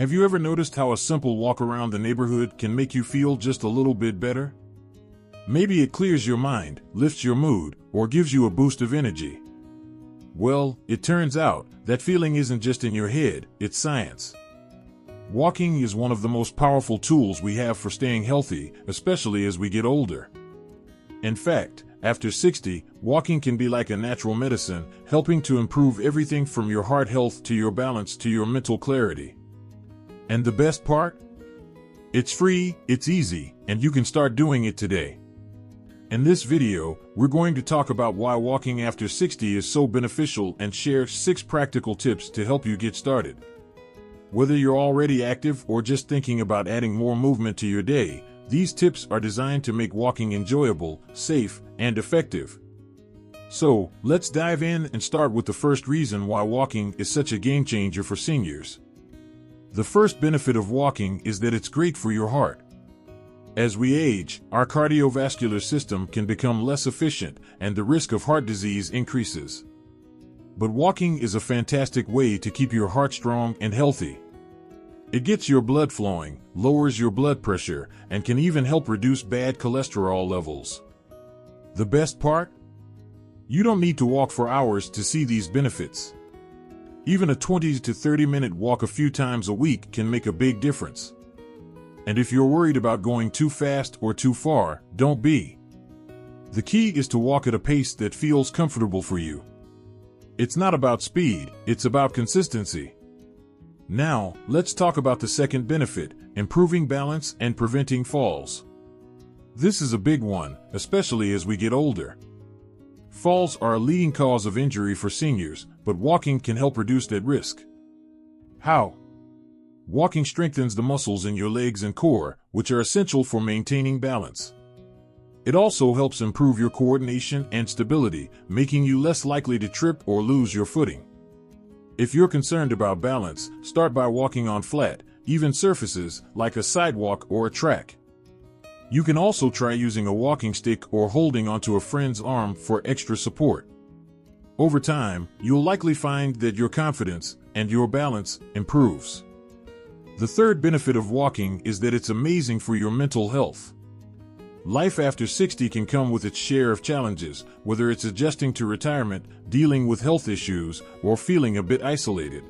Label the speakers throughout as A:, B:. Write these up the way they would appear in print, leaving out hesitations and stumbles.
A: Have you ever noticed how a simple walk around the neighborhood can make you feel just a little bit better? Maybe it clears your mind, lifts your mood, or gives you a boost of energy. Well, it turns out that feeling isn't just in your head, it's science. Walking is one of the most powerful tools we have for staying healthy, especially as we get older. In fact, after 60, walking can be like a natural medicine, helping to improve everything from your heart health to your balance to your mental clarity. And the best part? It's free, it's easy, and you can start doing it today. In this video, we're going to talk about why walking after 60 is so beneficial and share 6 practical tips to help you get started. Whether you're already active or just thinking about adding more movement to your day, these tips are designed to make walking enjoyable, safe, and effective. So, let's dive in and start with the first reason why walking is such a game changer for seniors. The first benefit of walking is that it's great for your heart. As we age, our cardiovascular system can become less efficient and the risk of heart disease increases. But walking is a fantastic way to keep your heart strong and healthy. It gets your blood flowing, lowers your blood pressure, and can even help reduce bad cholesterol levels. The best part? You don't need to walk for hours to see these benefits. Even a 20 to 30-minute walk a few times a week can make a big difference. And if you're worried about going too fast or too far, don't be. The key is to walk at a pace that feels comfortable for you. It's not about speed, it's about consistency. Now, let's talk about the second benefit, improving balance and preventing falls. This is a big one, especially as we get older. Falls are a leading cause of injury for seniors, but walking can help reduce that risk. How? Walking strengthens the muscles in your legs and core, which are essential for maintaining balance. It also helps improve your coordination and stability, making you less likely to trip or lose your footing. If you're concerned about balance, start by walking on flat, even surfaces like a sidewalk or a track. You can also try using a walking stick or holding onto a friend's arm for extra support. Over time, you'll likely find that your confidence and your balance improves. The third benefit of walking is that it's amazing for your mental health. Life after 60 can come with its share of challenges, whether it's adjusting to retirement, dealing with health issues, or feeling a bit isolated.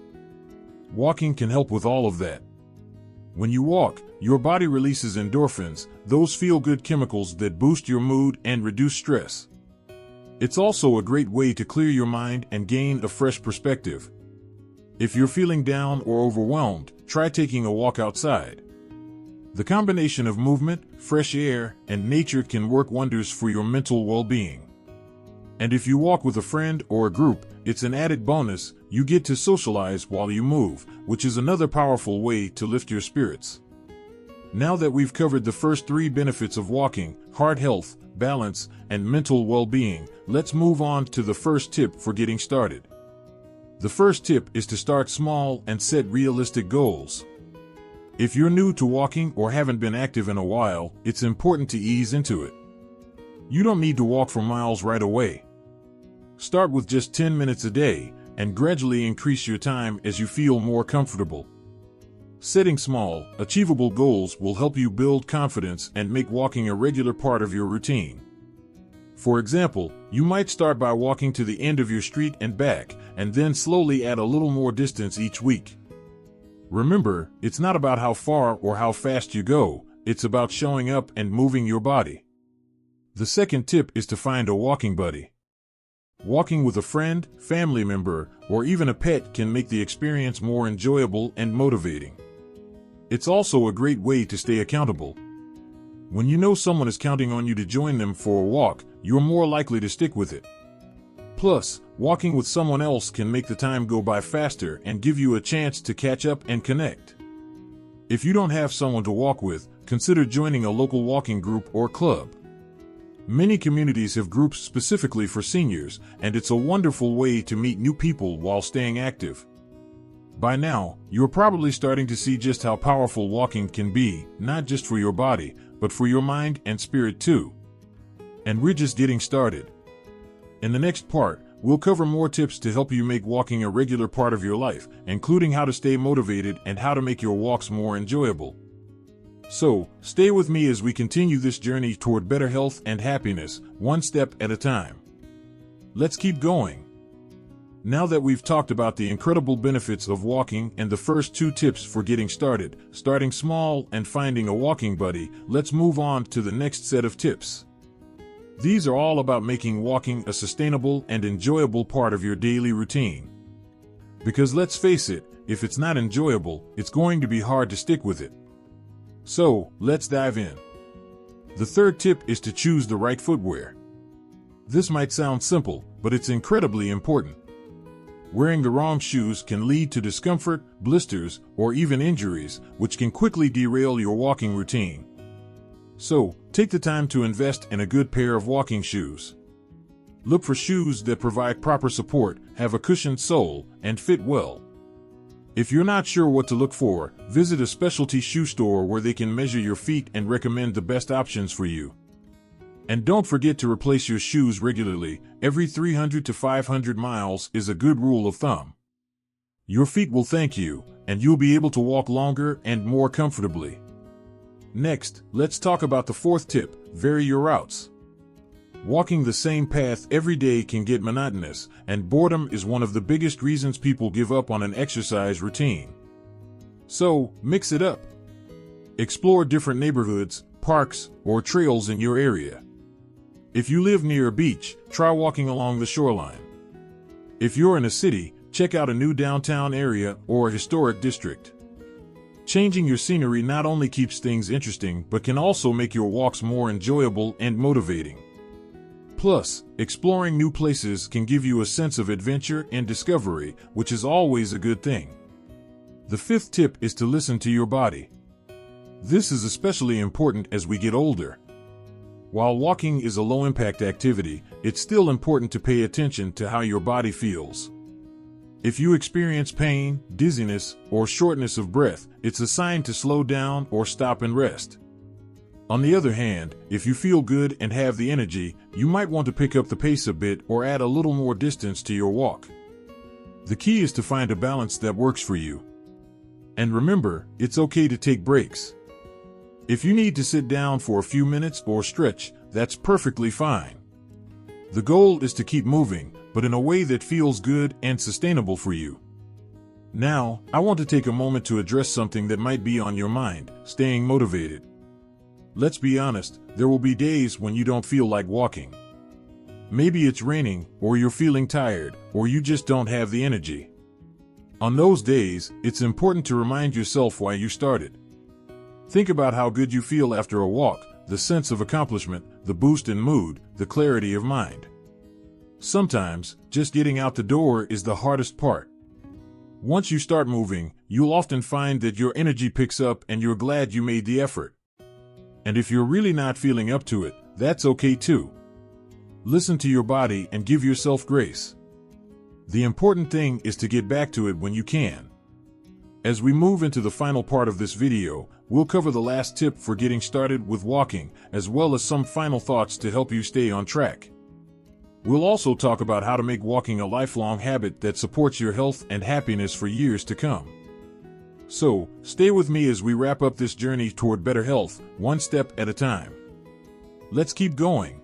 A: Walking can help with all of that. When you walk, your body releases endorphins, those feel-good chemicals that boost your mood and reduce stress. It's also a great way to clear your mind and gain a fresh perspective. If you're feeling down or overwhelmed, try taking a walk outside. The combination of movement, fresh air, and nature can work wonders for your mental well-being. And if you walk with a friend or a group, it's an added bonus. You get to socialize while you move, which is another powerful way to lift your spirits. Now that we've covered the first 3 benefits of walking, heart health, balance, and mental well-being, let's move on to the first tip for getting started. The first tip is to start small and set realistic goals. If you're new to walking or haven't been active in a while, it's important to ease into it. You don't need to walk for miles right away. Start with just 10 minutes a day, and gradually increase your time as you feel more comfortable. Setting small, achievable goals will help you build confidence and make walking a regular part of your routine. For example, you might start by walking to the end of your street and back, and then slowly add a little more distance each week. Remember, it's not about how far or how fast you go, it's about showing up and moving your body. The second tip is to find a walking buddy. Walking with a friend, family member, or even a pet can make the experience more enjoyable and motivating. It's also a great way to stay accountable. When you know someone is counting on you to join them for a walk, you're more likely to stick with it. Plus, walking with someone else can make the time go by faster and give you a chance to catch up and connect. If you don't have someone to walk with, consider joining a local walking group or club. Many communities have groups specifically for seniors, and it's a wonderful way to meet new people while staying active. By now, you're probably starting to see just how powerful walking can be, not just for your body, but for your mind and spirit too. And we're just getting started. In the next part, we'll cover more tips to help you make walking a regular part of your life, including how to stay motivated and how to make your walks more enjoyable. So, stay with me as we continue this journey toward better health and happiness, one step at a time. Let's keep going. Now that we've talked about the incredible benefits of walking and the first 2 tips for getting started, starting small and finding a walking buddy, let's move on to the next set of tips. These are all about making walking a sustainable and enjoyable part of your daily routine. Because let's face it, if it's not enjoyable, it's going to be hard to stick with it. So, let's dive in. The third tip is to choose the right footwear. This might sound simple, but it's incredibly important. Wearing the wrong shoes can lead to discomfort, blisters, or even injuries, which can quickly derail your walking routine. So, take the time to invest in a good pair of walking shoes. Look for shoes that provide proper support, have a cushioned sole, and fit well. If you're not sure what to look for, visit a specialty shoe store where they can measure your feet and recommend the best options for you. And don't forget to replace your shoes regularly. Every 300 to 500 miles is a good rule of thumb. Your feet will thank you, and you'll be able to walk longer and more comfortably. Next, let's talk about the fourth tip: vary your routes. Walking the same path every day can get monotonous, and boredom is one of the biggest reasons people give up on an exercise routine. So, mix it up. Explore different neighborhoods, parks, or trails in your area. If you live near a beach, try walking along the shoreline. If you're in a city, check out a new downtown area or a historic district. Changing your scenery not only keeps things interesting but can also make your walks more enjoyable and motivating. Plus, exploring new places can give you a sense of adventure and discovery, which is always a good thing. The fifth tip is to listen to your body. This is especially important as we get older. While walking is a low-impact activity, it's still important to pay attention to how your body feels. If you experience pain, dizziness, or shortness of breath, it's a sign to slow down or stop and rest. On the other hand, if you feel good and have the energy, you might want to pick up the pace a bit or add a little more distance to your walk. The key is to find a balance that works for you. And remember, it's okay to take breaks. If you need to sit down for a few minutes or stretch, that's perfectly fine. The goal is to keep moving, but in a way that feels good and sustainable for you. Now, I want to take a moment to address something that might be on your mind: staying motivated. Let's be honest, there will be days when you don't feel like walking. Maybe it's raining, or you're feeling tired, or you just don't have the energy. On those days, it's important to remind yourself why you started. Think about how good you feel after a walk, the sense of accomplishment, the boost in mood, the clarity of mind. Sometimes, just getting out the door is the hardest part. Once you start moving, you'll often find that your energy picks up and you're glad you made the effort. And if you're really not feeling up to it, that's okay too. Listen to your body and give yourself grace. The important thing is to get back to it when you can. As we move into the final part of this video, we'll cover the last tip for getting started with walking, as well as some final thoughts to help you stay on track. We'll also talk about how to make walking a lifelong habit that supports your health and happiness for years to come. So, stay with me as we wrap up this journey toward better health, one step at a time. Let's keep going.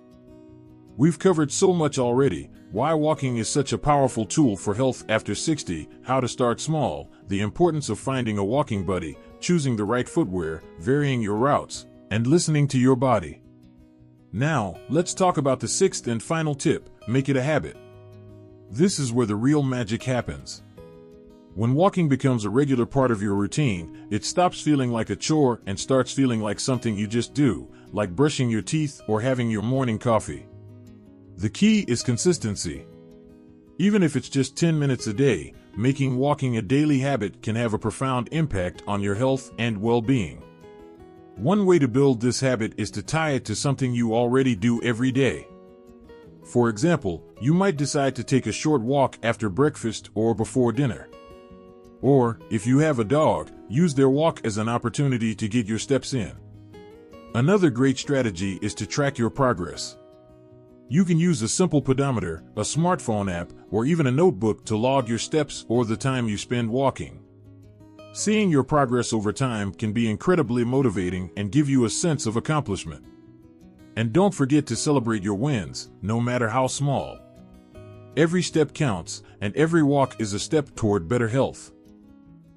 A: We've covered so much already: why walking is such a powerful tool for health after 60, how to start small, the importance of finding a walking buddy, choosing the right footwear, varying your routes, and listening to your body. Now, let's talk about the sixth and final tip: make it a habit. This is where the real magic happens. When walking becomes a regular part of your routine, it stops feeling like a chore and starts feeling like something you just do, like brushing your teeth or having your morning coffee. The key is consistency. Even if it's just 10 minutes a day, making walking a daily habit can have a profound impact on your health and well-being. One way to build this habit is to tie it to something you already do every day. For example, you might decide to take a short walk after breakfast or before dinner. Or, if you have a dog, use their walk as an opportunity to get your steps in. Another great strategy is to track your progress. You can use a simple pedometer, a smartphone app, or even a notebook to log your steps or the time you spend walking. Seeing your progress over time can be incredibly motivating and give you a sense of accomplishment. And don't forget to celebrate your wins, no matter how small. Every step counts, and every walk is a step toward better health.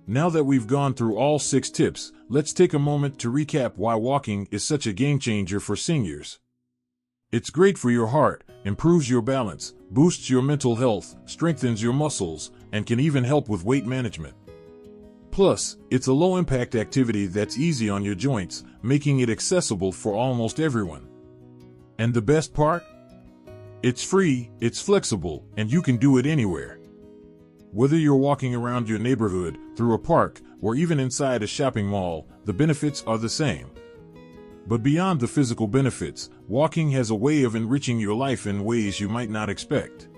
A: Now that we've gone through all 6 tips, let's take a moment to recap why walking is such a game changer for seniors. It's great for your heart, improves your balance, boosts your mental health, strengthens your muscles, and can even help with weight management. Plus, it's a low-impact activity that's easy on your joints, making it accessible for almost everyone. And the best part? It's free, it's flexible, and you can do it anywhere. Whether you're walking around your neighborhood, through a park, or even inside a shopping mall, the benefits are the same. But beyond the physical benefits, walking has a way of enriching your life in ways you might not expect.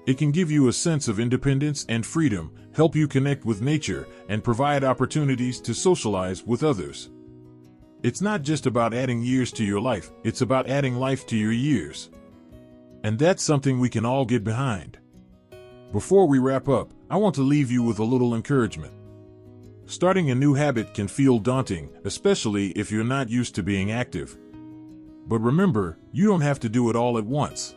A: It can give you a sense of independence and freedom, help you connect with nature, and provide opportunities to socialize with others. It's not just about adding years to your life, it's about adding life to your years. And that's something we can all get behind. Before we wrap up, I want to leave you with a little encouragement. Starting a new habit can feel daunting, especially if you're not used to being active. But remember, you don't have to do it all at once.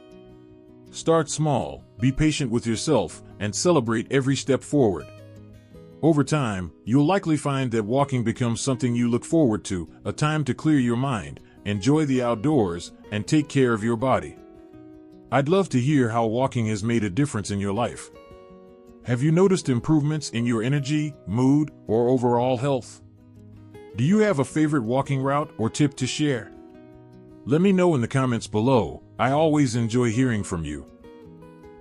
A: Start small, be patient with yourself, and celebrate every step forward. Over time, you'll likely find that walking becomes something you look forward to, a time to clear your mind, enjoy the outdoors, and take care of your body. I'd love to hear how walking has made a difference in your life. Have you noticed improvements in your energy, mood, or overall health? Do you have a favorite walking route or tip to share? Let me know in the comments below. I always enjoy hearing from you.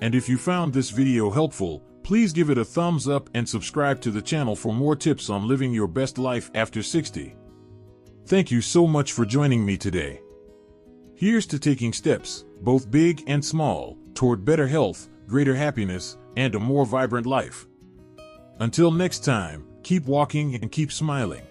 A: And if you found this video helpful, please give it a thumbs up and subscribe to the channel for more tips on living your best life after 60. Thank you so much for joining me today. Here's to taking steps, both big and small, toward better health, greater happiness, and a more vibrant life. Until next time, keep walking and keep smiling.